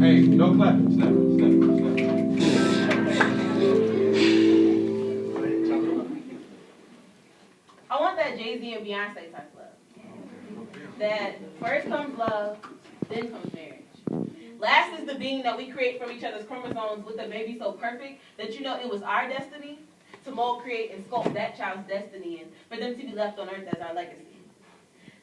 Hey, no clapping. Snap, snap, snap. I want that Jay-Z and Beyonce type love. That first comes love, then comes marriage. Last is the being that we create from each other's chromosomes with a baby so perfect that you know it was our destiny to mold, create, and sculpt that child's destiny and for them to be left on earth as our legacy.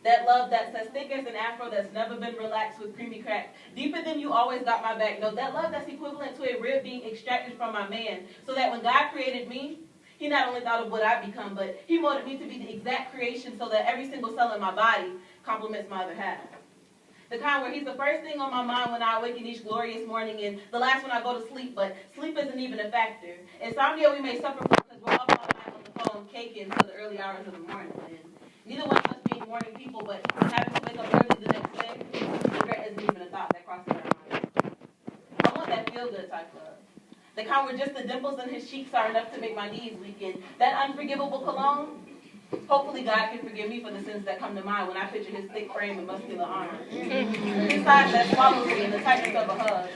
That love that's as thick as an afro that's never been relaxed with creamy crack. Deeper than you always got my back. No, that love that's equivalent to a rib being extracted from my man so that when God created me, he not only thought of what I become, but he molded me to be the exact creation so that every single cell in my body complements my other half. The kind where he's the first thing on my mind when I awaken each glorious morning and the last when I go to sleep, but sleep isn't even a factor. Insomnia we may suffer from because we're up all night on the phone caking until the early hours of the morning. And neither one of us being morning people, but having to wake up early the next day, regret isn't even a thought that crosses our mind. I want that feel-good type love. The kind where just the dimples in his cheeks are enough to make my knees weaken. That unforgivable cologne. Hopefully God can forgive me for the sins that come to mind when I picture his thick frame and muscular arms. His size that swallows me in the tightness of a hug.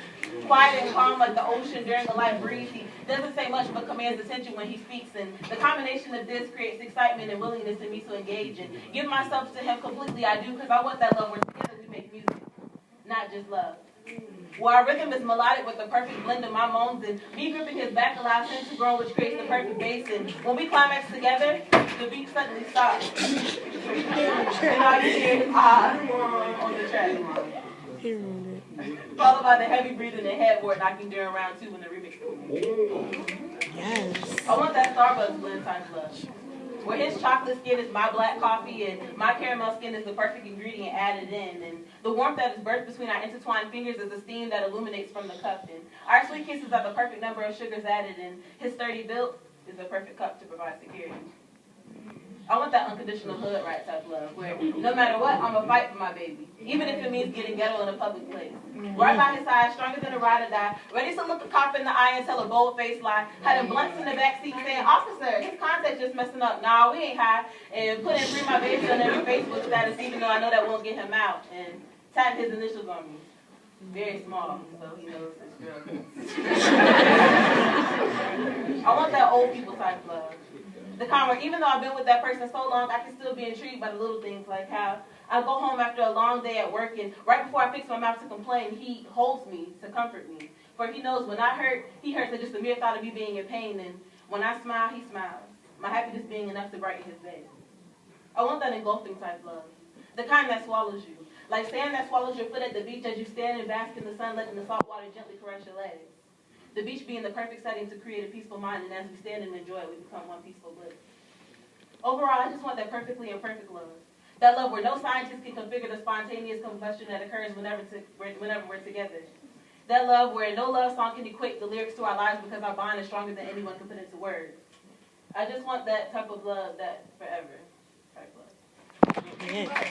Quiet and calm like the ocean during a light breeze. He doesn't say much but commands attention when he speaks. And the combination of this creates excitement and willingness in me to engage and give myself to him completely. I do because I want that love where together we make music, not just love. Where our rhythm is melodic with the perfect blend of my moans and me gripping his back allows him to grow, which creates the perfect bass. And when we climax together, the beat suddenly stops. And all you hear is on the track. Followed by the heavy breathing and headboard knocking during round 2 when the remix comes. Yes. I want that Starbucks blend type love. Where his chocolate skin is my black coffee and my caramel skin is the perfect ingredient added in. And the warmth that is birthed between our intertwined fingers is the steam that illuminates from the cup. And our sweet kisses are the perfect number of sugars added. And his sturdy build is the perfect cup to provide security. I want that unconditional hood right type love, where no matter what, I'm going to fight for my baby, even if it means getting ghetto in a public place. Right by his side, stronger than a ride or die, ready to look a cop in the eye and tell a bold-faced lie, having blunts in the backseat saying, "Officer, his contact just messing up. Nah, we ain't high," and putting "Free my baby" on every Facebook status, even though I know that won't get him out, and tagging his initials on me. Very small, so he knows his struggle. I want that old people type love. The kind where even though I've been with that person so long, I can still be intrigued by the little things like how I go home after a long day at work and right before I fix my mouth to complain, he holds me to comfort me. For he knows when I hurt, he hurts at just the mere thought of me being in pain. And when I smile, he smiles. My happiness being enough to brighten his day. I want that engulfing type love. The kind that swallows you. Like sand that swallows your foot at the beach as you stand and bask in the sun, letting the salt water gently caress your legs. The beach being the perfect setting to create a peaceful mind, and as we stand and enjoy it, we become one peaceful bliss. Overall, I just want that perfectly imperfect love. That love where no scientist can configure the spontaneous combustion that occurs whenever we're together. That love where no love song can equate the lyrics to our lives because our bond is stronger than anyone can put into words. I just want that type of love, that forever type love. Yeah.